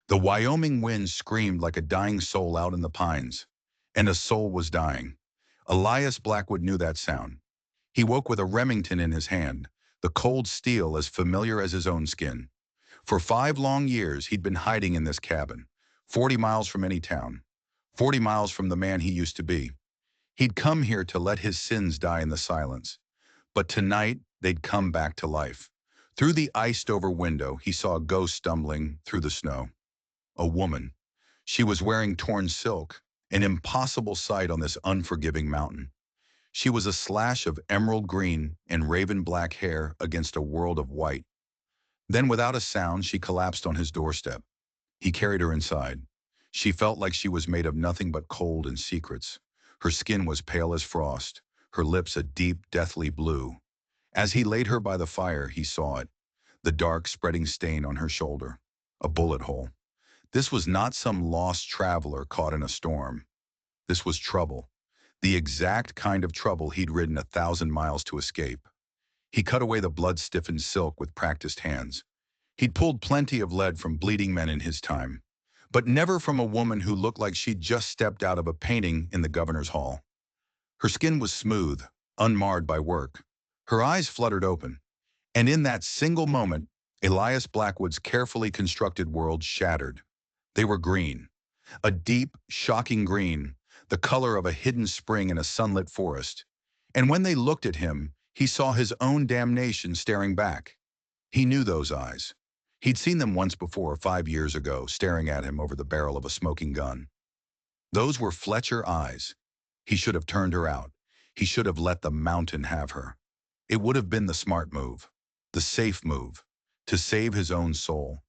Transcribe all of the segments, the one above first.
The Wyoming wind screamed like a dying soul out in the pines, and a soul was dying. Elias Blackwood knew that sound. He woke with a Remington in his hand, the cold steel as familiar as his own skin. For 5 long years, he'd been hiding in this cabin, 40 miles from any town, 40 miles from the man he used to be. He'd come here to let his sins die in the silence. But tonight, they'd come back to life. Through the iced-over window, he saw a ghost stumbling through the snow. A woman. She was wearing torn silk, an impossible sight on this unforgiving mountain. She was a slash of emerald green and raven black hair against a world of white. Then without a sound, she collapsed on his doorstep. He carried her inside. She felt like she was made of nothing but cold and secrets. Her skin was pale as frost, her lips a deep, deathly blue. As he laid her by the fire, he saw it, the dark, spreading stain on her shoulder, a bullet hole. This was not some lost traveler caught in a storm. This was trouble, the exact kind of trouble he'd ridden 1,000 miles to escape. He cut away the blood-stiffened silk with practiced hands. He'd pulled plenty of lead from bleeding men in his time, but never from a woman who looked like she'd just stepped out of a painting in the governor's hall. Her skin was smooth, unmarred by work. Her eyes fluttered open, and in that single moment, Elias Blackwood's carefully constructed world shattered. They were green, a deep, shocking green, the color of a hidden spring in a sunlit forest. And when they looked at him, he saw his own damnation staring back. He knew those eyes. He'd seen them once before, 5 years ago, staring at him over the barrel of a smoking gun. Those were Fletcher eyes. He should have turned her out. He should have let the mountain have her. It would have been the smart move, the safe move, to save his own soul.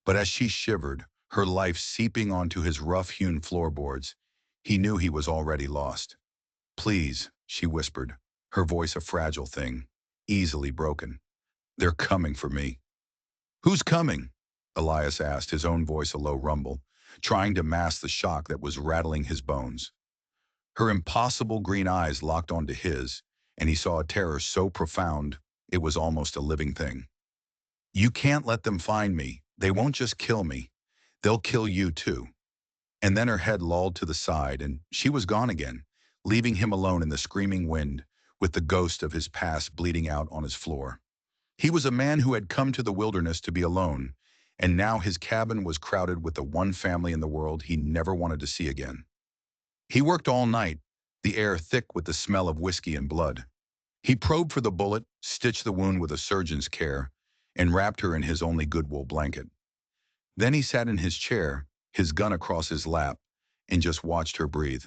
But as she shivered, her life seeping onto his rough-hewn floorboards, he knew he was already lost. "Please," she whispered, her voice a fragile thing, easily broken. "They're coming for me." "Who's coming?" Elias asked, his own voice a low rumble, trying to mask the shock that was rattling his bones. Her impossible green eyes locked onto his, and he saw a terror so profound it was almost a living thing. "You can't let them find me. They won't just kill me. They'll kill you too." And then her head lolled to the side, and she was gone again, leaving him alone in the screaming wind, with the ghost of his past bleeding out on his floor. He was a man who had come to the wilderness to be alone, and now his cabin was crowded with the one family in the world he never wanted to see again. He worked all night, the air thick with the smell of whiskey and blood. He probed for the bullet, stitched the wound with a surgeon's care, and wrapped her in his only good wool blanket. Then he sat in his chair, his gun across his lap, and just watched her breathe.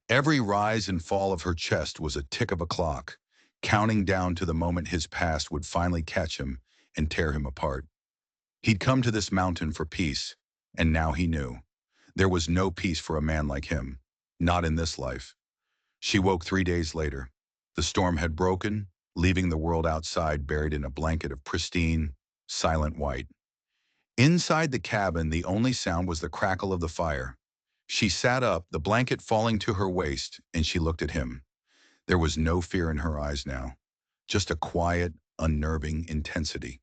Every rise and fall of her chest was a tick of a clock, counting down to the moment his past would finally catch him and tear him apart. He'd come to this mountain for peace, and now he knew. There was no peace for a man like him, not in this life. She woke 3 days later. The storm had broken, leaving the world outside buried in a blanket of pristine, silent white. Inside the cabin, the only sound was the crackle of the fire. She sat up, the blanket falling to her waist, and she looked at him. There was no fear in her eyes now, just a quiet, unnerving intensity.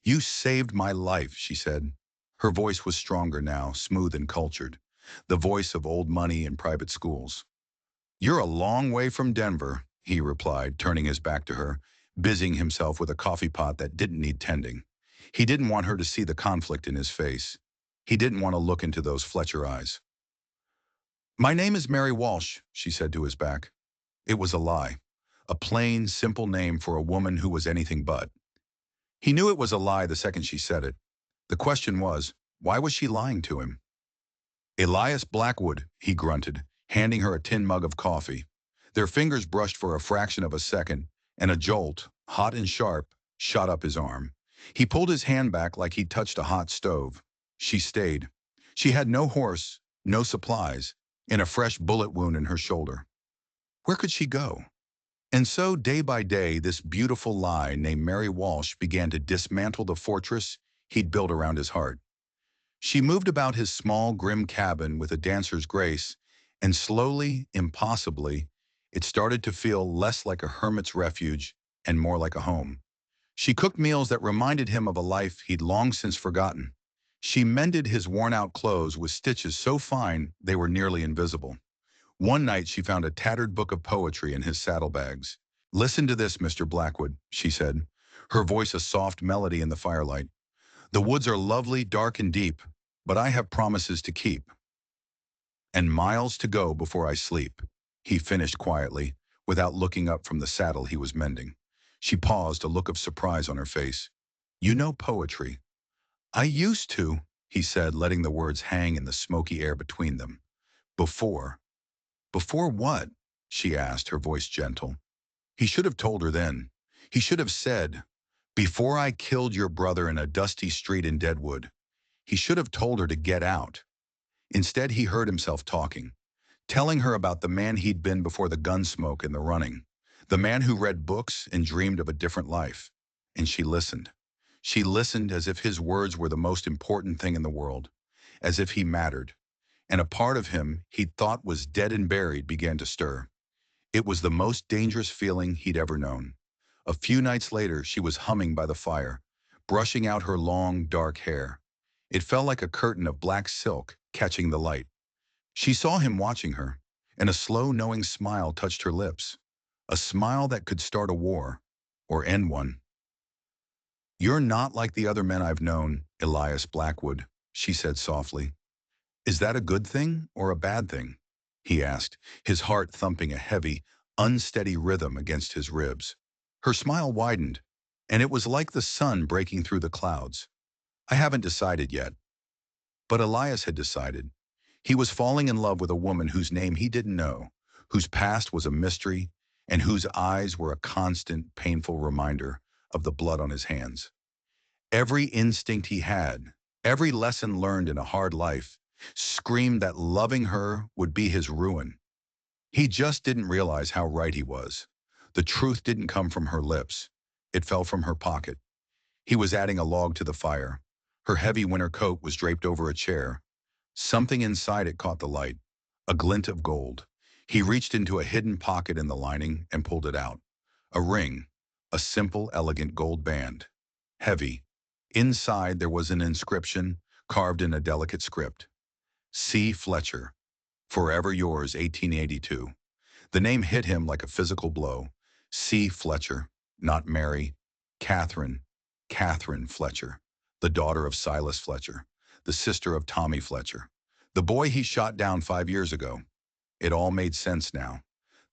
"You saved my life," she said. Her voice was stronger now, smooth and cultured, the voice of old money and private schools. "You're a long way from Denver," he replied, turning his back to her, busying himself with a coffee pot that didn't need tending. He didn't want her to see the conflict in his face. He didn't want to look into those Fletcher eyes. "My name is Mary Walsh," she said to his back. It was a lie. A plain, simple name for a woman who was anything but. He knew it was a lie the second she said it. The question was, why was she lying to him? "Elias Blackwood," he grunted, handing her a tin mug of coffee. Their fingers brushed for a fraction of a second, and a jolt, hot and sharp, shot up his arm. He pulled his hand back like he'd touched a hot stove. She stayed. She had no horse, no supplies, and a fresh bullet wound in her shoulder. Where could she go? And so, day by day, this beautiful lie named Mary Walsh began to dismantle the fortress he'd built around his heart. She moved about his small, grim cabin with a dancer's grace, and slowly, impossibly, it started to feel less like a hermit's refuge and more like a home. She cooked meals that reminded him of a life he'd long since forgotten. She mended his worn-out clothes with stitches so fine they were nearly invisible. One night she found a tattered book of poetry in his saddlebags. "Listen to this, Mr. Blackwood," she said, her voice a soft melody in the firelight. "The woods are lovely, dark and deep, but I have promises to keep, and miles to go before I sleep," he finished quietly, without looking up from the saddle he was mending. She paused, a look of surprise on her face. "You know poetry?" "I used to," he said, letting the words hang in the smoky air between them. "Before." "Before what?" she asked, her voice gentle. He should have told her then. He should have said, "Before I killed your brother in a dusty street in Deadwood." He should have told her to get out. Instead, he heard himself talking, telling her about the man he'd been before the gun smoke and the running, the man who read books and dreamed of a different life. And she listened. She listened as if his words were the most important thing in the world, as if he mattered. And a part of him he'd thought was dead and buried began to stir. It was the most dangerous feeling he'd ever known. A few nights later, she was humming by the fire, brushing out her long, dark hair. It felt like a curtain of black silk catching the light. She saw him watching her, and a slow, knowing smile touched her lips. A smile that could start a war, or end one. "You're not like the other men I've known, Elias Blackwood," she said softly. "Is that a good thing or a bad thing?" he asked, his heart thumping a heavy, unsteady rhythm against his ribs. Her smile widened, and it was like the sun breaking through the clouds. "I haven't decided yet." But Elias had decided. He was falling in love with a woman whose name he didn't know, whose past was a mystery, and whose eyes were a constant, painful reminder of the blood on his hands. Every instinct he had, every lesson learned in a hard life, screamed that loving her would be his ruin. He just didn't realize how right he was. The truth didn't come from her lips. It fell from her pocket. He was adding a log to the fire. Her heavy winter coat was draped over a chair. Something inside it caught the light, a glint of gold. He reached into a hidden pocket in the lining and pulled it out. A ring, a simple, elegant gold band. Heavy. Inside there was an inscription carved in a delicate script. C. Fletcher. Forever yours, 1882. The name hit him like a physical blow. C. Fletcher, not Mary. Catherine. Catherine Fletcher, the daughter of Silas Fletcher, the sister of Tommy Fletcher, the boy he shot down 5 years ago. It all made sense now.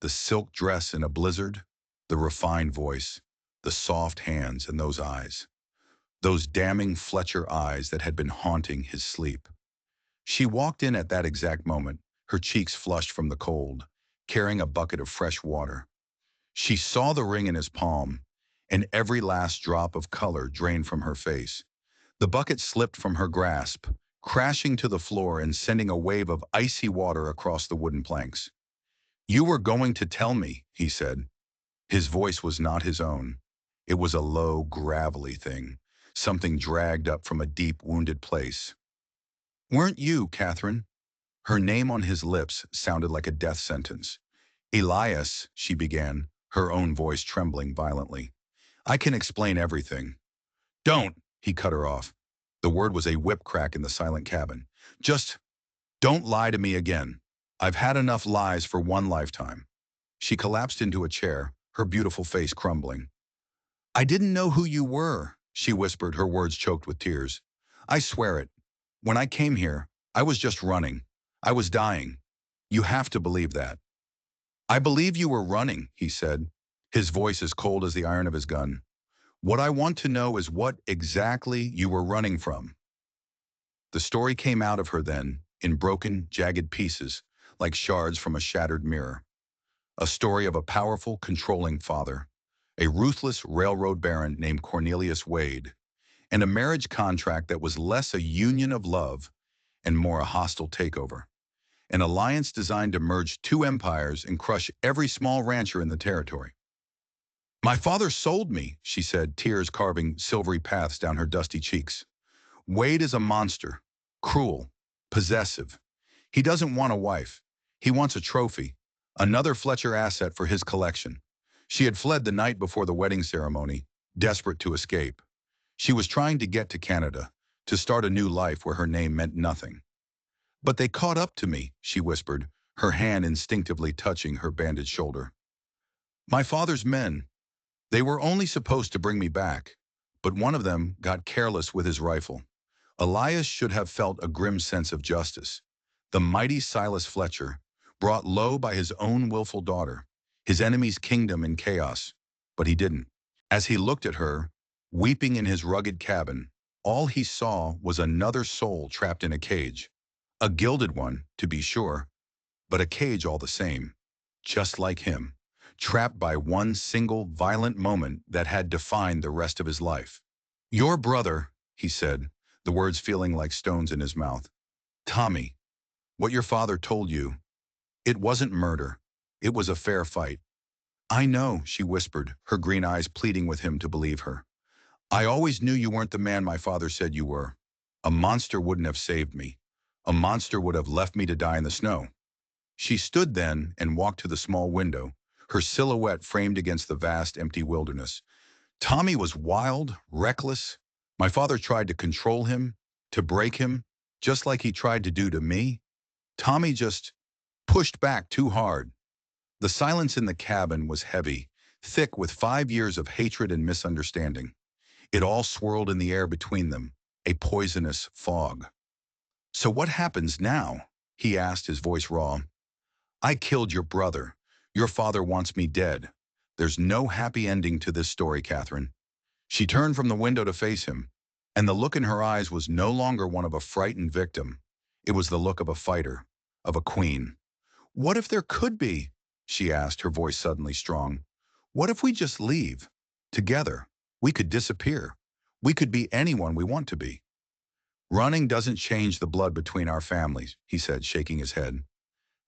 The silk dress in a blizzard, the refined voice, the soft hands and those eyes. Those damning Fletcher eyes that had been haunting his sleep. She walked in at that exact moment, her cheeks flushed from the cold, carrying a bucket of fresh water. She saw the ring in his palm, and every last drop of color drained from her face. The bucket slipped from her grasp, crashing to the floor and sending a wave of icy water across the wooden planks. "You were going to tell me," he said. His voice was not his own. It was a low, gravelly thing, something dragged up from a deep, wounded place. "Weren't you, Catherine?" Her name on his lips sounded like a death sentence. "Elias," she began, her own voice trembling violently. "I can explain everything." "Don't," he cut her off. The word was a whip crack in the silent cabin. "Just don't lie to me again. I've had enough lies for one lifetime." She collapsed into a chair, her beautiful face crumbling. "I didn't know who you were," she whispered, her words choked with tears. "I swear it. When I came here, I was just running. I was dying. You have to believe that." "I believe you were running," he said, his voice as cold as the iron of his gun. "What I want to know is what exactly you were running from." The story came out of her then, in broken, jagged pieces, like shards from a shattered mirror. A story of a powerful, controlling father, a ruthless railroad baron named Cornelius Wade, and a marriage contract that was less a union of love and more a hostile takeover. An alliance designed to merge two empires and crush every small rancher in the territory. "My father sold me," she said, tears carving silvery paths down her dusty cheeks. "Wade is a monster, cruel, possessive. He doesn't want a wife. He wants a trophy, another Fletcher asset for his collection." She had fled the night before the wedding ceremony, desperate to escape. She was trying to get to Canada, to start a new life where her name meant nothing. But they caught up to me, she whispered, her hand instinctively touching her bandaged shoulder. My father's men, they were only supposed to bring me back, but one of them got careless with his rifle. Elias should have felt a grim sense of justice. The mighty Silas Fletcher, brought low by his own willful daughter, his enemy's kingdom in chaos, but he didn't. As he looked at her, weeping in his rugged cabin, all he saw was another soul trapped in a cage. A gilded one, to be sure, but a cage all the same, just like him, trapped by one single violent moment that had defined the rest of his life. Your brother, he said, the words feeling like stones in his mouth. Tommy, what your father told you, it wasn't murder. It was a fair fight. I know, she whispered, her green eyes pleading with him to believe her. I always knew you weren't the man my father said you were. A monster wouldn't have saved me. A monster would have left me to die in the snow. She stood then and walked to the small window, her silhouette framed against the vast, empty wilderness. Tommy was wild, reckless. My father tried to control him, to break him, just like he tried to do to me. Tommy just pushed back too hard. The silence in the cabin was heavy, thick with 5 years of hatred and misunderstanding. It all swirled in the air between them, a poisonous fog. So what happens now? He asked, his voice raw. I killed your brother. Your father wants me dead. There's no happy ending to this story, Catherine. She turned from the window to face him, and the look in her eyes was no longer one of a frightened victim. It was the look of a fighter, of a queen. What if there could be? She asked, her voice suddenly strong. What if we just leave? Together. We could disappear. We could be anyone we want to be. Running doesn't change the blood between our families, he said, shaking his head.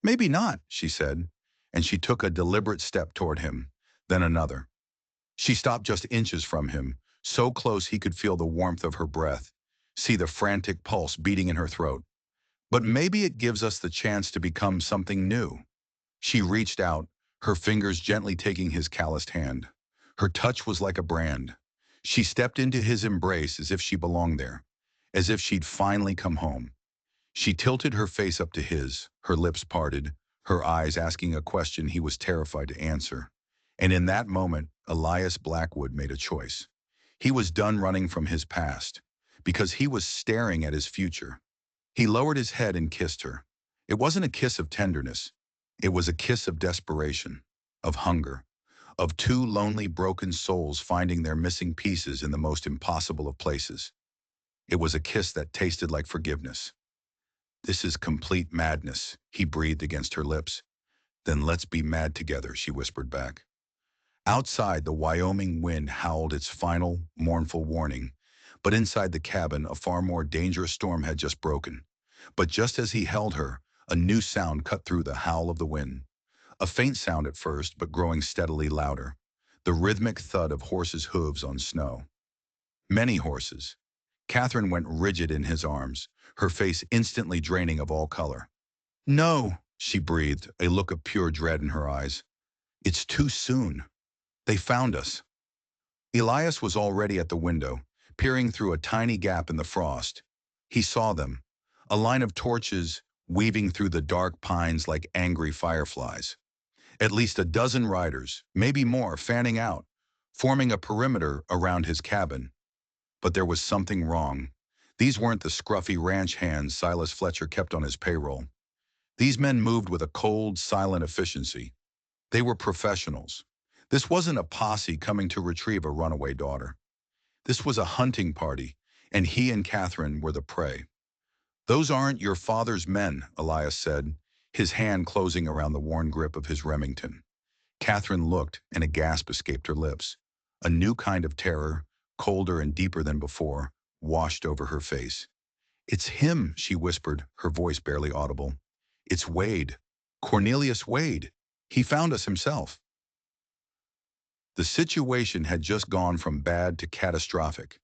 Maybe not, she said, and she took a deliberate step toward him, then another. She stopped just inches from him, so close he could feel the warmth of her breath, see the frantic pulse beating in her throat. But maybe it gives us the chance to become something new. She reached out, her fingers gently taking his calloused hand. Her touch was like a brand. She stepped into his embrace as if she belonged there, as if she'd finally come home. She tilted her face up to his, her lips parted, her eyes asking a question he was terrified to answer. And in that moment, Elias Blackwood made a choice. He was done running from his past, because he was staring at his future. He lowered his head and kissed her. It wasn't a kiss of tenderness. It was a kiss of desperation, of hunger, of two lonely, broken souls finding their missing pieces in the most impossible of places. It was a kiss that tasted like forgiveness. This is complete madness, he breathed against her lips. Then let's be mad together, she whispered back. Outside, the Wyoming wind howled its final, mournful warning, but inside the cabin, a far more dangerous storm had just broken. But just as he held her, a new sound cut through the howl of the wind. A faint sound at first, but growing steadily louder. The rhythmic thud of horses' hooves on snow. Many horses. Catherine went rigid in his arms, her face instantly draining of all color. No, she breathed, a look of pure dread in her eyes. It's too soon. They found us. Elias was already at the window, peering through a tiny gap in the frost. He saw them, a line of torches weaving through the dark pines like angry fireflies. At least a dozen riders, maybe more, fanning out, forming a perimeter around his cabin. But there was something wrong. These weren't the scruffy ranch hands Silas Fletcher kept on his payroll. These men moved with a cold, silent efficiency. They were professionals. This wasn't a posse coming to retrieve a runaway daughter. This was a hunting party, and he and Catherine were the prey. Those aren't your father's men, Elias said, his hand closing around the worn grip of his Remington. Catherine looked, and a gasp escaped her lips. A new kind of terror, colder and deeper than before, washed over her face. It's him, she whispered, her voice barely audible. It's Wade. Cornelius Wade. He found us himself. The situation had just gone from bad to catastrophic.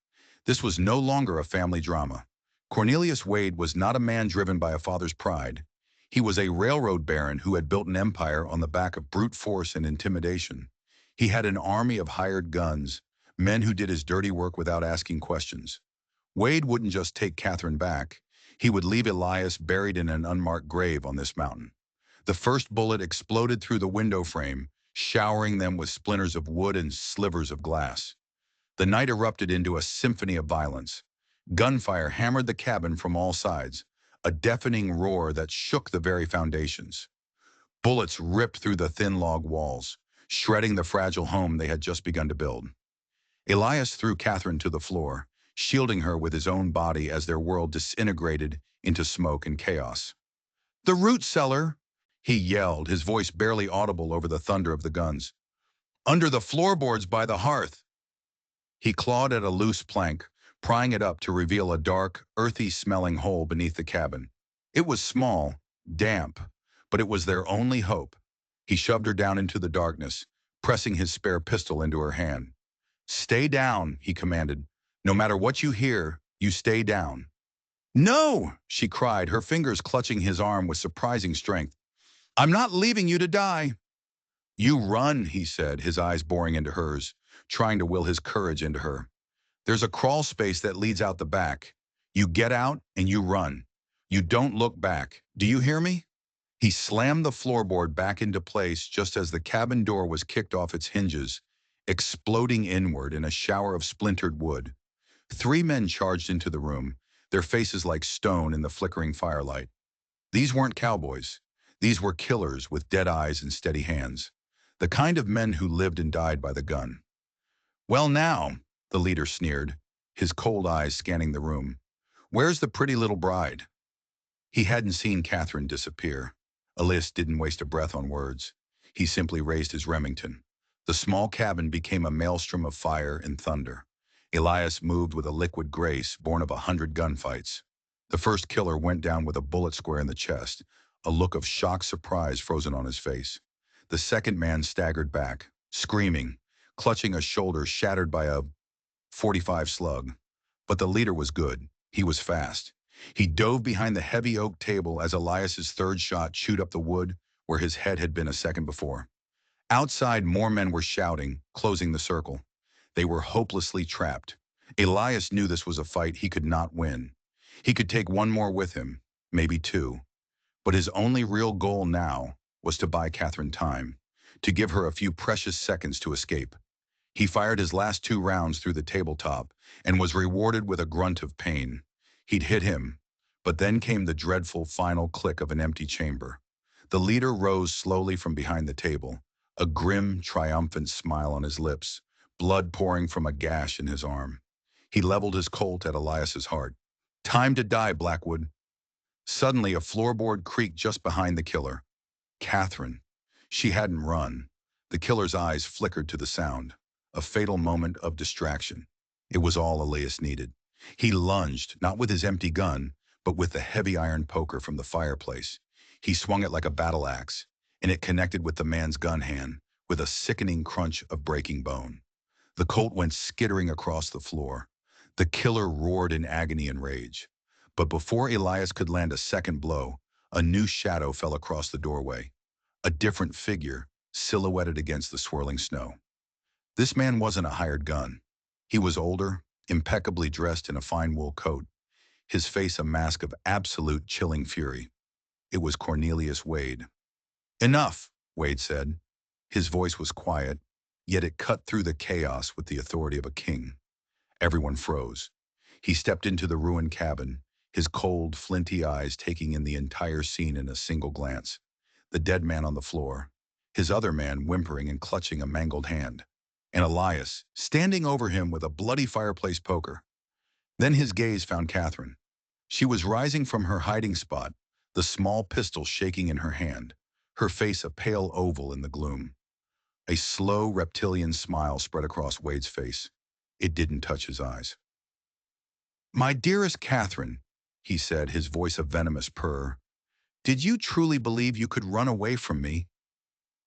This was no longer a family drama. Cornelius Wade was not a man driven by a father's pride. He was a railroad baron who had built an empire on the back of brute force and intimidation. He had an army of hired guns, men who did his dirty work without asking questions. Wade wouldn't just take Catherine back. He would leave Elias buried in an unmarked grave on this mountain. The first bullet exploded through the window frame, showering them with splinters of wood and slivers of glass. The night erupted into a symphony of violence. Gunfire hammered the cabin from all sides, a deafening roar that shook the very foundations. Bullets ripped through the thin log walls, shredding the fragile home they had just begun to build. Elias threw Catherine to the floor, shielding her with his own body as their world disintegrated into smoke and chaos. "The root cellar!" he yelled, his voice barely audible over the thunder of the guns. "Under the floorboards by the hearth!" He clawed at a loose plank, prying it up to reveal a dark, earthy-smelling hole beneath the cabin. It was small, damp, but it was their only hope. He shoved her down into the darkness, pressing his spare pistol into her hand. "Stay down," he commanded. "No matter what you hear, you stay down." "No!" she cried, her fingers clutching his arm with surprising strength. "I'm not leaving you to die." "You run," he said, his eyes boring into hers, trying to will his courage into her. "There's a crawl space that leads out the back. You get out and you run. You don't look back. Do you hear me?" He slammed the floorboard back into place just as the cabin door was kicked off its hinges, exploding inward in a shower of splintered wood. 3 men charged into the room, their faces like stone in the flickering firelight. These weren't cowboys. These were killers with dead eyes and steady hands. The kind of men who lived and died by the gun. "Well now," the leader sneered, his cold eyes scanning the room. "Where's the pretty little bride?" He hadn't seen Catherine disappear. Elias didn't waste a breath on words. He simply raised his Remington. The small cabin became a maelstrom of fire and thunder. Elias moved with a liquid grace born of 100 gunfights. The first killer went down with a bullet square in the chest, a look of shocked surprise frozen on his face. The second man staggered back, screaming, clutching a shoulder shattered by a .45 slug. But the leader was good. He was fast. He dove behind the heavy oak table as Elias's third shot chewed up the wood where his head had been a second before. Outside, more men were shouting, closing the circle. They were hopelessly trapped. Elias knew this was a fight he could not win. He could take one more with him, maybe two. But his only real goal now was to buy Catherine time, to give her a few precious seconds to escape. He fired his last 2 rounds through the tabletop and was rewarded with a grunt of pain. He'd hit him, but then came the dreadful final click of an empty chamber. The leader rose slowly from behind the table, a grim, triumphant smile on his lips, blood pouring from a gash in his arm. He leveled his Colt at Elias's heart. "Time to die, Blackwood." Suddenly, a floorboard creaked just behind the killer. Catherine. She hadn't run. The killer's eyes flickered to the sound. A fatal moment of distraction. It was all Elias needed. He lunged, not with his empty gun, but with the heavy iron poker from the fireplace. He swung it like a battle axe, and it connected with the man's gun hand, with a sickening crunch of breaking bone. The Colt went skittering across the floor. The killer roared in agony and rage. But before Elias could land a second blow, a new shadow fell across the doorway. A different figure, silhouetted against the swirling snow. This man wasn't a hired gun. He was older, impeccably dressed in a fine wool coat, his face a mask of absolute chilling fury. It was Cornelius Wade. "Enough," Wade said. His voice was quiet, yet it cut through the chaos with the authority of a king. Everyone froze. He stepped into the ruined cabin, his cold, flinty eyes taking in the entire scene in a single glance. The dead man on the floor, his other man whimpering and clutching a mangled hand, and Elias standing over him with a bloody fireplace poker. Then his gaze found Catherine. She was rising from her hiding spot, the small pistol shaking in her hand, her face a pale oval in the gloom. A slow reptilian smile spread across Wade's face. It didn't touch his eyes. "My dearest Catherine," he said, his voice a venomous purr, "did you truly believe you could run away from me?"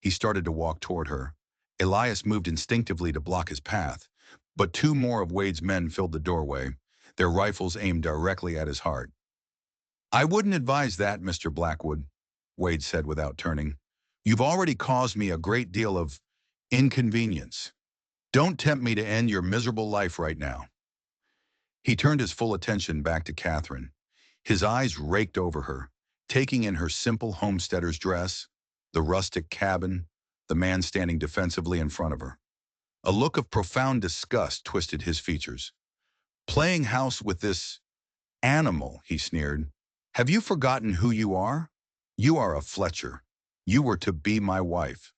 He started to walk toward her. Elias moved instinctively to block his path, but 2 more of Wade's men filled the doorway, their rifles aimed directly at his heart. "I wouldn't advise that, Mr. Blackwood," Wade said without turning. "You've already caused me a great deal of inconvenience. Don't tempt me to end your miserable life right now." He turned his full attention back to Catherine. His eyes raked over her, taking in her simple homesteader's dress, the rustic cabin, the man standing defensively in front of her. A look of profound disgust twisted his features. Playing house with this animal, he sneered. Have you forgotten who you are? You are a Fletcher. You were to be my wife.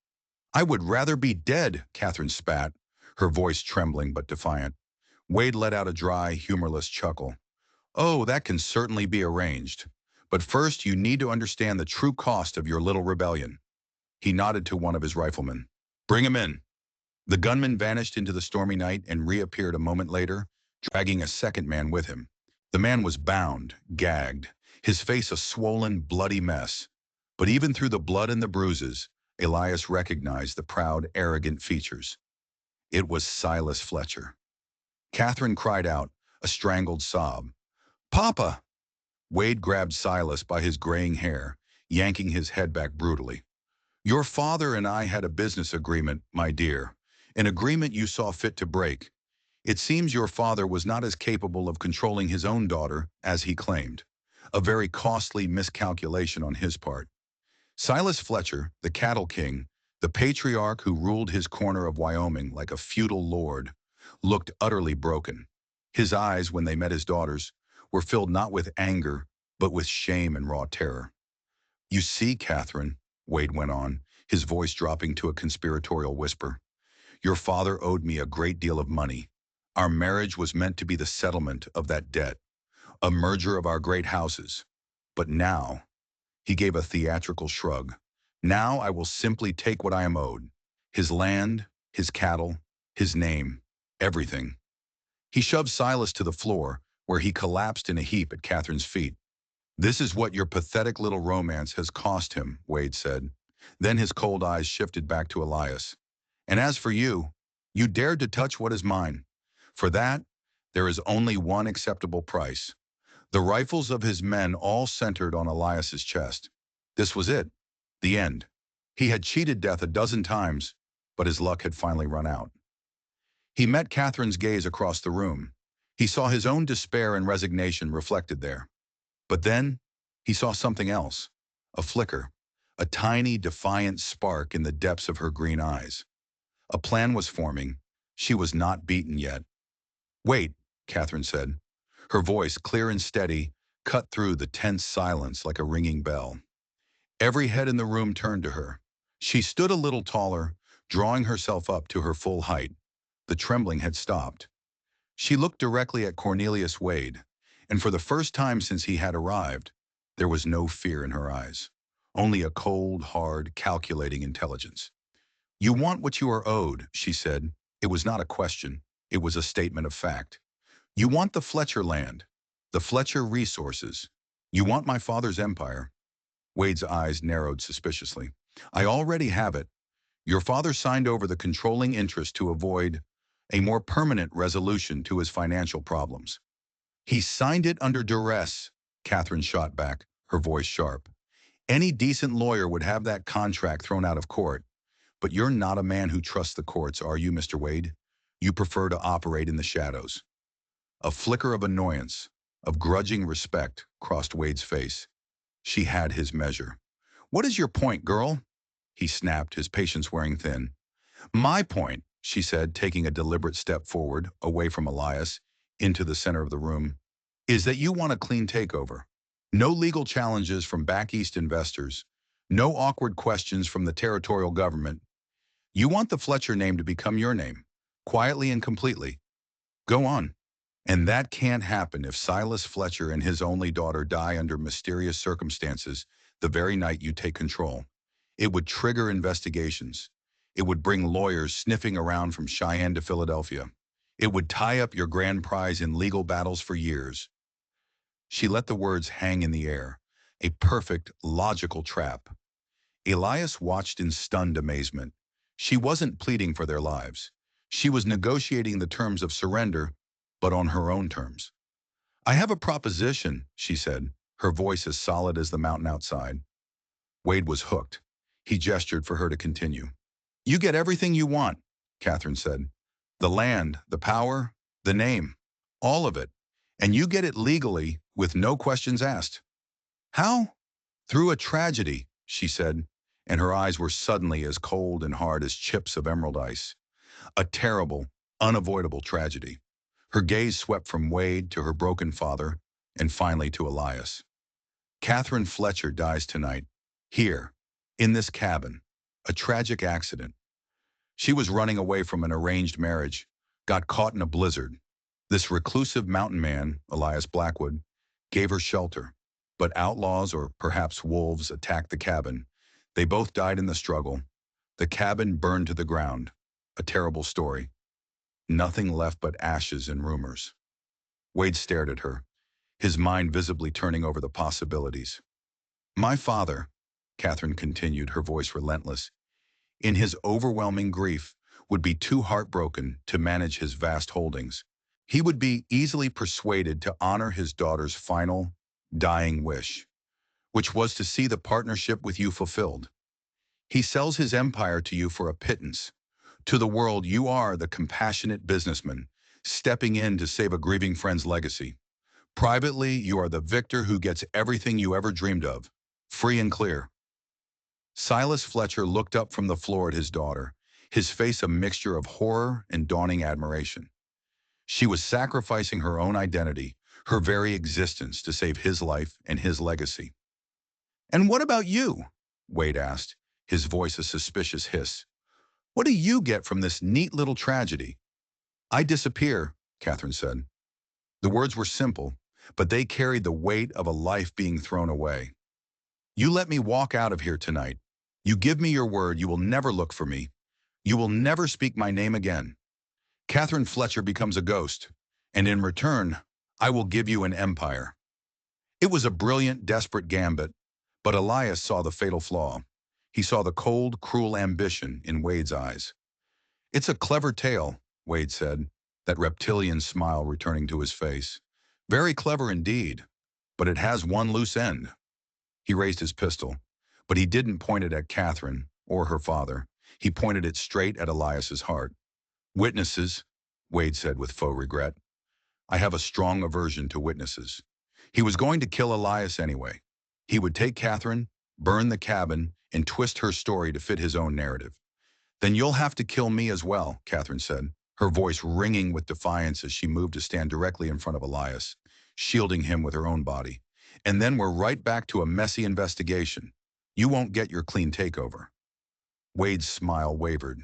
I would rather be dead, Catherine spat, her voice trembling but defiant. Wade let out a dry, humorless chuckle. Oh, that can certainly be arranged. But first, you need to understand the true cost of your little rebellion. He nodded to one of his riflemen. Bring him in. The gunman vanished into the stormy night and reappeared a moment later, dragging a second man with him. The man was bound, gagged, his face a swollen, bloody mess. But even through the blood and the bruises, Elias recognized the proud, arrogant features. It was Silas Fletcher. Catherine cried out, a strangled sob. Papa! Wade grabbed Silas by his graying hair, yanking his head back brutally. Your father and I had a business agreement, my dear, an agreement you saw fit to break. It seems your father was not as capable of controlling his own daughter as he claimed. A very costly miscalculation on his part. Silas Fletcher, the cattle king, the patriarch who ruled his corner of Wyoming like a feudal lord, looked utterly broken. His eyes, when they met his daughter's, were filled not with anger, but with shame and raw terror. You see, Catherine, Wade went on, his voice dropping to a conspiratorial whisper, your father owed me a great deal of money. Our marriage was meant to be the settlement of that debt, a merger of our great houses. But now, he gave a theatrical shrug, now I will simply take what I am owed. His land, his cattle, his name, everything. He shoved Silas to the floor, where he collapsed in a heap at Catherine's feet. This is what your pathetic little romance has cost him, Wade said. Then his cold eyes shifted back to Elias. And as for you, you dared to touch what is mine. For that, there is only one acceptable price. The rifles of his men all centered on Elias's chest. This was it, the end. He had cheated death a dozen times, but his luck had finally run out. He met Catherine's gaze across the room. He saw his own despair and resignation reflected there. But then, he saw something else, a flicker, a tiny, defiant spark in the depths of her green eyes. A plan was forming. She was not beaten yet. Wait, Catherine said. Her voice, clear and steady, cut through the tense silence like a ringing bell. Every head in the room turned to her. She stood a little taller, drawing herself up to her full height. The trembling had stopped. She looked directly at Cornelius Wade, and for the first time since he had arrived, there was no fear in her eyes. Only a cold, hard, calculating intelligence. You want what you are owed, she said. It was not a question. It was a statement of fact. You want the Fletcher land, the Fletcher resources. You want my father's empire. Wade's eyes narrowed suspiciously. I already have it. Your father signed over the controlling interest to avoid a more permanent resolution to his financial problems. He signed it under duress, Catherine shot back, her voice sharp. Any decent lawyer would have that contract thrown out of court. But you're not a man who trusts the courts, are you, Mr. Wade? You prefer to operate in the shadows. A flicker of annoyance, of grudging respect, crossed Wade's face. She had his measure. What is your point, girl? He snapped, his patience wearing thin. My point, she said, taking a deliberate step forward, away from Elias, into the center of the room, is that you want a clean takeover. No legal challenges from back east investors. No awkward questions from the territorial government. You want the Fletcher name to become your name, quietly and completely. Go on. And that can't happen if Silas Fletcher and his only daughter die under mysterious circumstances the very night you take control. It would trigger investigations. It would bring lawyers sniffing around from Cheyenne to Philadelphia. It would tie up your grand prize in legal battles for years. She let the words hang in the air, a perfect, logical trap. Elias watched in stunned amazement. She wasn't pleading for their lives. She was negotiating the terms of surrender, but on her own terms. I have a proposition, she said, her voice as solid as the mountain outside. Wade was hooked. He gestured for her to continue. You get everything you want, Catherine said. The land, the power, the name, all of it. And you get it legally with no questions asked. How? Through a tragedy, she said, and her eyes were suddenly as cold and hard as chips of emerald ice. A terrible, unavoidable tragedy. Her gaze swept from Wade to her broken father, and finally to Elias. Catherine Fletcher dies tonight, here, in this cabin. A tragic accident. She was running away from an arranged marriage, got caught in a blizzard. This reclusive mountain man, Elias Blackwood, gave her shelter. But outlaws, or perhaps wolves, attacked the cabin. They both died in the struggle. The cabin burned to the ground. A terrible story. Nothing left but ashes and rumors. Wade stared at her, his mind visibly turning over the possibilities. My father, Catherine continued, her voice relentless, in his overwhelming grief, would be too heartbroken to manage his vast holdings. He would be easily persuaded to honor his daughter's final, dying wish, which was to see the partnership with you fulfilled. He sells his empire to you for a pittance. To the world, you are the compassionate businessman, stepping in to save a grieving friend's legacy. Privately, you are the victor who gets everything you ever dreamed of, free and clear. Silas Fletcher looked up from the floor at his daughter, his face a mixture of horror and dawning admiration. She was sacrificing her own identity, her very existence, to save his life and his legacy. And what about you? Wade asked, his voice a suspicious hiss. What do you get from this neat little tragedy? I disappear, Catherine said. The words were simple, but they carried the weight of a life being thrown away. You let me walk out of here tonight. You give me your word you will never look for me. You will never speak my name again. Catherine Fletcher becomes a ghost, and in return, I will give you an empire. It was a brilliant, desperate gambit, but Elias saw the fatal flaw. He saw the cold, cruel ambition in Wade's eyes. It's a clever tale, Wade said, that reptilian smile returning to his face. Very clever indeed, but it has one loose end. He raised his pistol, but he didn't point it at Catherine or her father. He pointed it straight at Elias's heart. Witnesses, Wade said with faux regret. I have a strong aversion to witnesses. He was going to kill Elias anyway. He would take Catherine, burn the cabin, and twist her story to fit his own narrative. Then you'll have to kill me as well, Catherine said, her voice ringing with defiance as she moved to stand directly in front of Elias, shielding him with her own body. And then we're right back to a messy investigation. You won't get your clean takeover. Wade's smile wavered.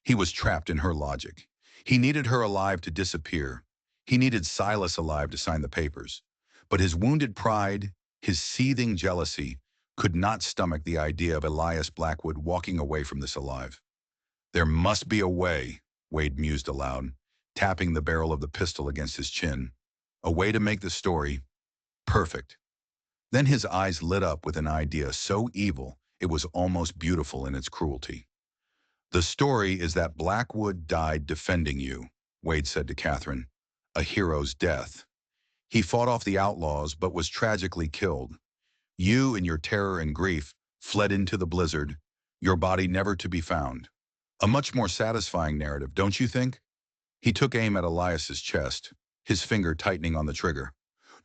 He was trapped in her logic. He needed her alive to disappear. He needed Silas alive to sign the papers. But his wounded pride, his seething jealousy, could not stomach the idea of Elias Blackwood walking away from this alive. There must be a way, Wade mused aloud, tapping the barrel of the pistol against his chin. A way to make the story perfect. Then his eyes lit up with an idea so evil it was almost beautiful in its cruelty. The story is that Blackwood died defending you, Wade said to Catherine. A hero's death. He fought off the outlaws but was tragically killed. You, in your terror and grief, fled into the blizzard, your body never to be found. A much more satisfying narrative, don't you think? He took aim at Elias's chest, his finger tightening on the trigger.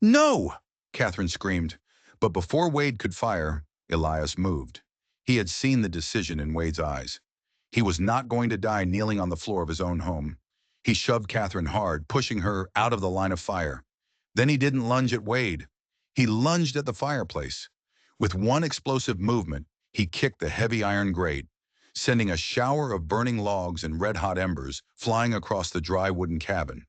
No! Catherine screamed. But before Wade could fire, Elias moved. He had seen the decision in Wade's eyes. He was not going to die kneeling on the floor of his own home. He shoved Catherine hard, pushing her out of the line of fire. Then he didn't lunge at Wade. He lunged at the fireplace. With one explosive movement, he kicked the heavy iron grate, sending a shower of burning logs and red-hot embers flying across the dry wooden cabin.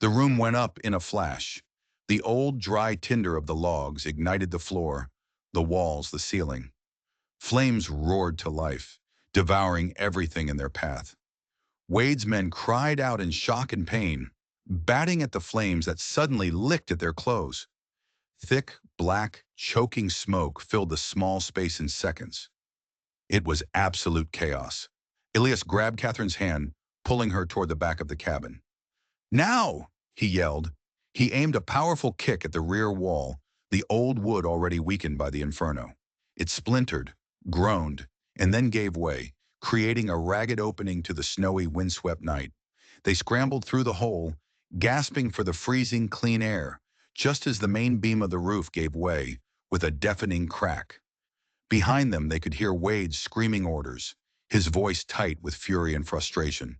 The room went up in a flash. The old, dry tinder of the logs ignited the floor, the walls, the ceiling. Flames roared to life, devouring everything in their path. Wade's men cried out in shock and pain, batting at the flames that suddenly licked at their clothes. Thick, black, choking smoke filled the small space in seconds. It was absolute chaos. Elias grabbed Catherine's hand, pulling her toward the back of the cabin. Now, he yelled. He aimed a powerful kick at the rear wall, the old wood already weakened by the inferno. It splintered, groaned, and then gave way, creating a ragged opening to the snowy, windswept night. They scrambled through the hole, gasping for the freezing, clean air, just as the main beam of the roof gave way with a deafening crack. Behind them, they could hear Wade screaming orders, his voice tight with fury and frustration.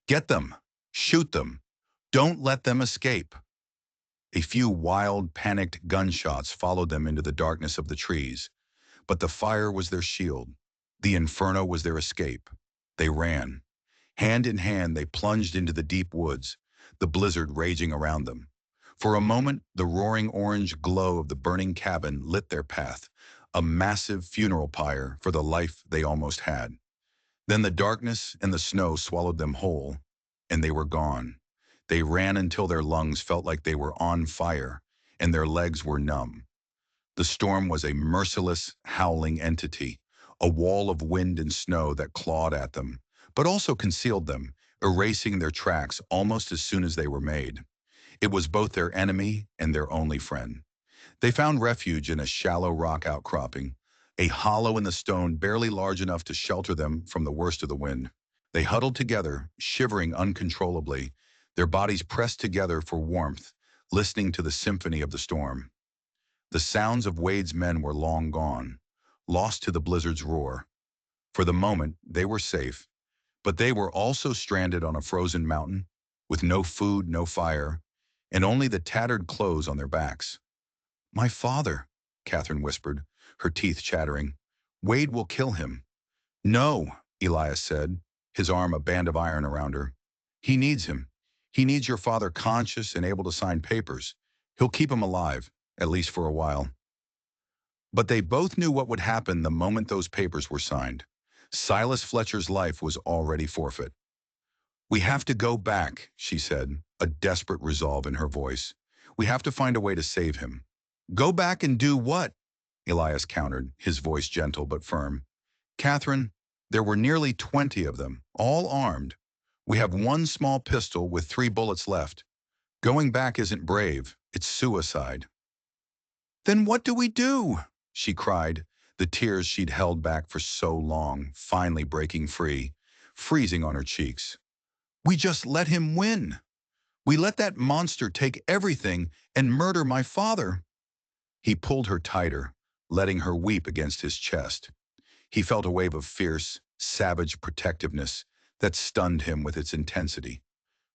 Get them! Shoot them! Don't let them escape! A few wild, panicked gunshots followed them into the darkness of the trees, but the fire was their shield. The inferno was their escape. They ran. Hand in hand, they plunged into the deep woods, the blizzard raging around them. For a moment, the roaring orange glow of the burning cabin lit their path, a massive funeral pyre for the life they almost had. Then the darkness and the snow swallowed them whole, and they were gone. They ran until their lungs felt like they were on fire, and their legs were numb. The storm was a merciless, howling entity, a wall of wind and snow that clawed at them, but also concealed them, erasing their tracks almost as soon as they were made. It was both their enemy and their only friend. They found refuge in a shallow rock outcropping, a hollow in the stone barely large enough to shelter them from the worst of the wind. They huddled together, shivering uncontrollably, their bodies pressed together for warmth, listening to the symphony of the storm. The sounds of Wade's men were long gone, lost to the blizzard's roar. For the moment, they were safe, but they were also stranded on a frozen mountain, with no food, no fire, and only the tattered clothes on their backs. "My father," Catherine whispered, her teeth chattering. "Wade will kill him." "No," Elias said, his arm a band of iron around her. "He needs him. He needs your father conscious and able to sign papers. He'll keep him alive, at least for a while." But they both knew what would happen the moment those papers were signed. Silas Fletcher's life was already forfeit. "We have to go back," she said, a desperate resolve in her voice. "We have to find a way to save him." "Go back and do what?" Elias countered, his voice gentle but firm. "Catherine, there were nearly 20 of them, all armed. We have one small pistol with 3 bullets left. Going back isn't brave, it's suicide." "Then what do we do?" she cried, the tears she'd held back for so long finally breaking free, freezing on her cheeks. "We just let him win. We let that monster take everything and murder my father." He pulled her tighter, letting her weep against his chest. He felt a wave of fierce, savage protectiveness that stunned him with its intensity.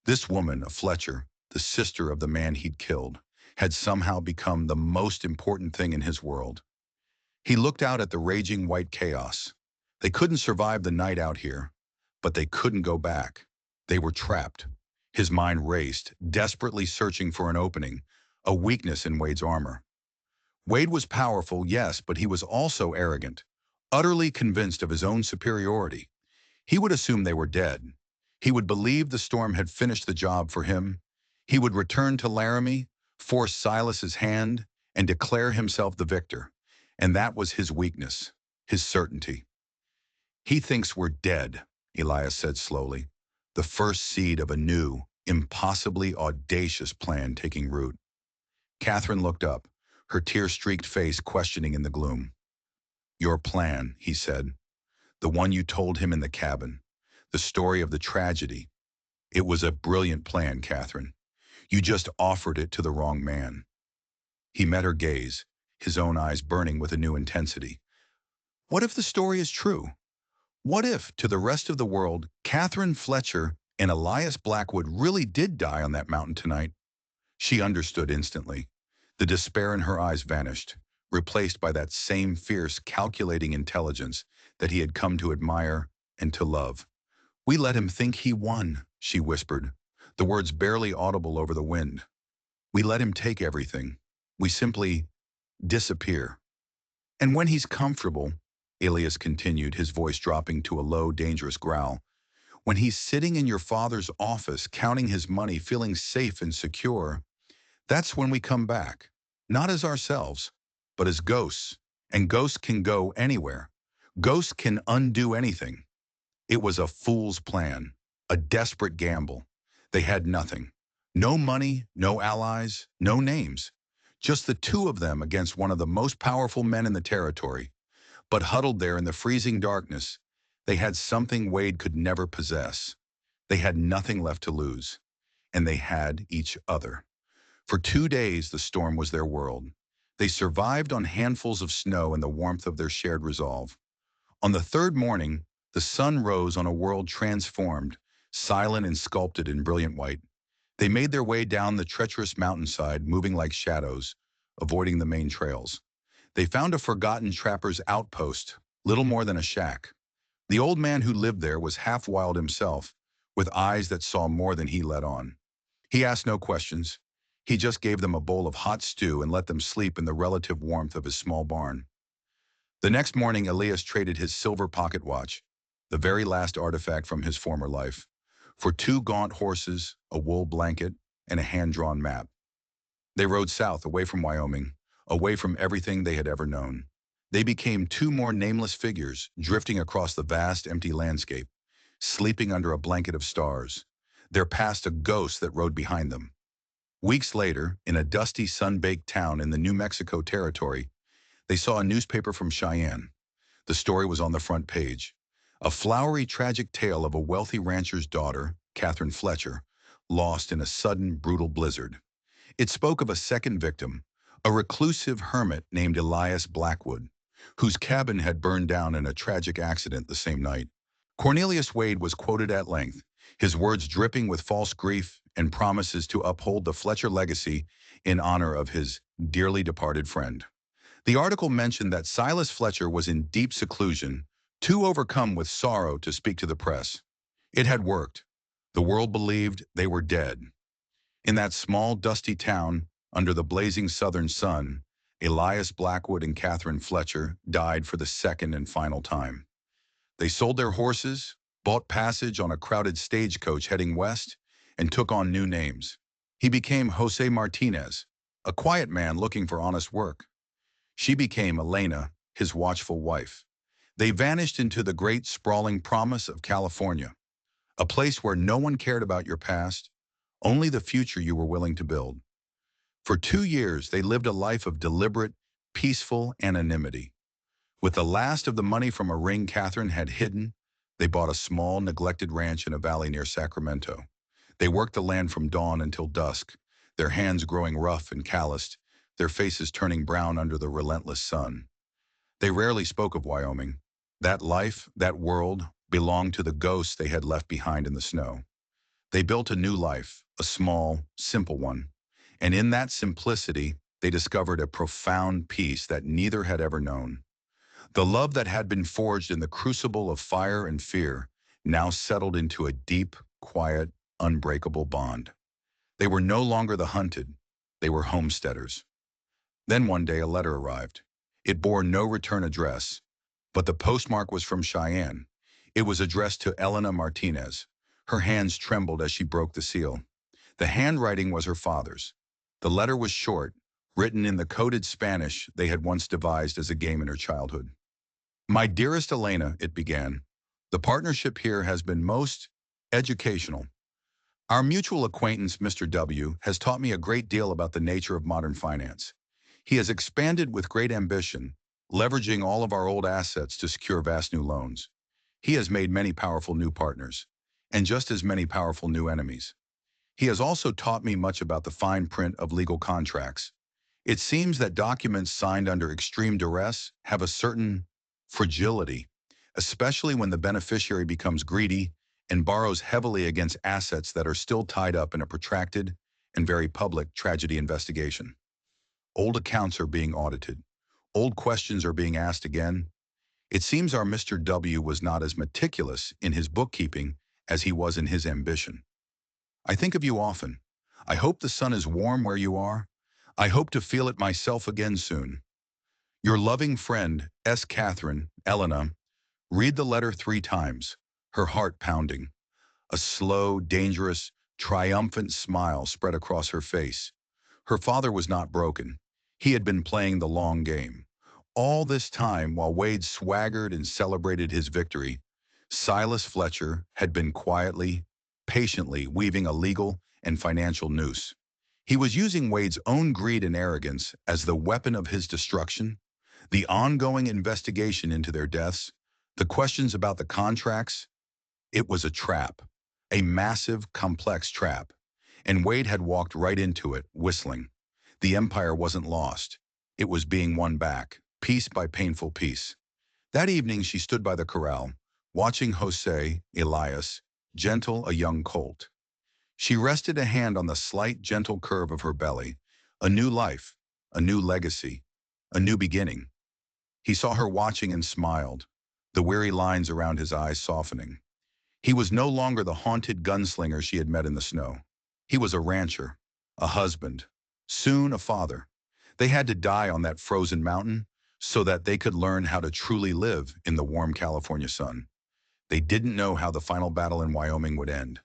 This woman, a Fletcher, the sister of the man he'd killed, had somehow become the most important thing in his world. He looked out at the raging white chaos. They couldn't survive the night out here, but they couldn't go back. They were trapped. His mind raced, desperately searching for an opening, a weakness in Wade's armor. Wade was powerful, yes, but he was also arrogant, utterly convinced of his own superiority. He would assume they were dead. He would believe the storm had finished the job for him. He would return to Laramie, force Silas's hand, and declare himself the victor. And that was his weakness, his certainty. "He thinks we're dead," Elias said slowly, the first seed of a new, impossibly audacious plan taking root. Catherine looked up, her tear-streaked face questioning in the gloom. "Your plan," he said, "the one you told him in the cabin, the story of the tragedy. It was a brilliant plan, Catherine. You just offered it to the wrong man." He met her gaze, his own eyes burning with a new intensity. What if the story is true? What if, to the rest of the world, Catherine Fletcher and Elias Blackwood really did die on that mountain tonight? She understood instantly. The despair in her eyes vanished, replaced by that same fierce, calculating intelligence that he had come to admire and to love. "We let him think he won," she whispered, the words barely audible over the wind. "We let him take everything. We simply disappear. And when he's comfortable," Elias continued, his voice dropping to a low, dangerous growl, "when he's sitting in your father's office, counting his money, feeling safe and secure, that's when we come back. Not as ourselves, but as ghosts. And ghosts can go anywhere. Ghosts can undo anything." It was a fool's plan, a desperate gamble. They had nothing. No money, no allies, no names. Just the two of them against one of the most powerful men in the territory. But huddled there in the freezing darkness, they had something Wade could never possess. They had nothing left to lose. and they had each other. For 2 days, the storm was their world. They survived on handfuls of snow and the warmth of their shared resolve. On the third morning, the sun rose on a world transformed, silent and sculpted in brilliant white. They made their way down the treacherous mountainside, moving like shadows, avoiding the main trails. They found a forgotten trapper's outpost, little more than a shack. The old man who lived there was half wild himself, with eyes that saw more than he let on. He asked no questions. He just gave them a bowl of hot stew and let them sleep in the relative warmth of his small barn. The next morning, Elias traded his silver pocket watch, the very last artifact from his former life, for 2 gaunt horses, a wool blanket, and a hand-drawn map. They rode south, away from Wyoming, away from everything they had ever known. They became 2 more nameless figures, drifting across the vast, empty landscape, sleeping under a blanket of stars, their past a ghost that rode behind them. Weeks later, in a dusty, sun-baked town in the New Mexico territory, they saw a newspaper from Cheyenne. The story was on the front page. A flowery, tragic tale of a wealthy rancher's daughter, Catherine Fletcher, lost in a sudden, brutal blizzard. It spoke of a second victim, a reclusive hermit named Elias Blackwood, whose cabin had burned down in a tragic accident the same night. Cornelius Wade was quoted at length, his words dripping with false grief and promises to uphold the Fletcher legacy in honor of his dearly departed friend. The article mentioned that Silas Fletcher was in deep seclusion, too overcome with sorrow to speak to the press. It had worked. The world believed they were dead. In that small, dusty town, under the blazing southern sun, Elias Blackwood and Catherine Fletcher died for the second and final time. They sold their horses, bought passage on a crowded stagecoach heading west, and took on new names. He became Jose Martinez, a quiet man looking for honest work. She became Elena, his watchful wife. They vanished into the great sprawling promise of California, a place where no one cared about your past, only the future you were willing to build. For 2 years, they lived a life of deliberate, peaceful anonymity. With the last of the money from a ring Catherine had hidden, they bought a small, neglected ranch in a valley near Sacramento. They worked the land from dawn until dusk, their hands growing rough and calloused, their faces turning brown under the relentless sun. They rarely spoke of Wyoming. That life, that world, belonged to the ghosts they had left behind in the snow. They built a new life, a small, simple one. And in that simplicity, they discovered a profound peace that neither had ever known. The love that had been forged in the crucible of fire and fear now settled into a deep, quiet, unbreakable bond. They were no longer the hunted. They were homesteaders. Then one day a letter arrived. It bore no return address, but the postmark was from Cheyenne. It was addressed to Elena Martinez. Her hands trembled as she broke the seal. The handwriting was her father's. The letter was short, written in the coded Spanish they had once devised as a game in her childhood. My dearest Elena, it began, the partnership here has been most educational. Our mutual acquaintance, Mr. W., has taught me a great deal about the nature of modern finance. He has expanded with great ambition, leveraging all of our old assets to secure vast new loans. He has made many powerful new partners, and just as many powerful new enemies. He has also taught me much about the fine print of legal contracts. It seems that documents signed under extreme duress have a certain fragility, especially when the beneficiary becomes greedy and borrows heavily against assets that are still tied up in a protracted and very public tragedy investigation. Old accounts are being audited. Old questions are being asked again. It seems our Mr. W was not as meticulous in his bookkeeping as he was in his ambition. I think of you often. I hope the sun is warm where you are. I hope to feel it myself again soon. Your loving friend, S. Catherine, Elena, read the letter 3 times, her heart pounding. A slow, dangerous, triumphant smile spread across her face. Her father was not broken. He had been playing the long game. All this time, while Wade swaggered and celebrated his victory, Silas Fletcher had been quietly, patiently weaving a legal and financial noose. He was using Wade's own greed and arrogance as the weapon of his destruction, the ongoing investigation into their deaths, the questions about the contracts. It was a trap, a massive, complex trap. and Wade had walked right into it, whistling. The empire wasn't lost. It was being won back, piece by painful piece. That evening she stood by the corral, watching Jose, Elias, gentle a young colt. She rested a hand on the slight, gentle curve of her belly. A new life, a new legacy, a new beginning. He saw her watching and smiled, the weary lines around his eyes softening. He was no longer the haunted gunslinger she had met in the snow. He was a rancher, a husband, soon a father. They had to die on that frozen mountain so that they could learn how to truly live in the warm California sun. They didn't know how the final battle in Wyoming would end,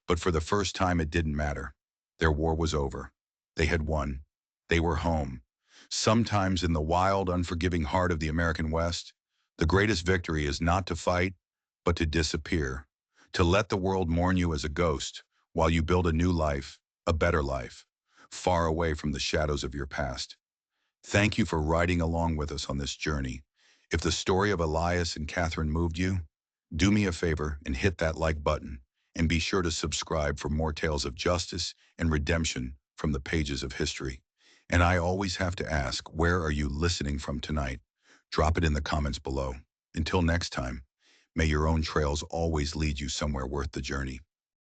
but for the first time it didn't matter. Their war was over. They had won. They were home. Sometimes in the wild, unforgiving heart of the American West, the greatest victory is not to fight, but to disappear, to let the world mourn you as a ghost while you build a new life, a better life, far away from the shadows of your past. Thank you for riding along with us on this journey. If the story of Elias and Catherine moved you, do me a favor and hit that like button, and be sure to subscribe for more tales of justice and redemption from the pages of history. And I always have to ask, where are you listening from tonight? Drop it in the comments below. Until next time, may your own trails always lead you somewhere worth the journey.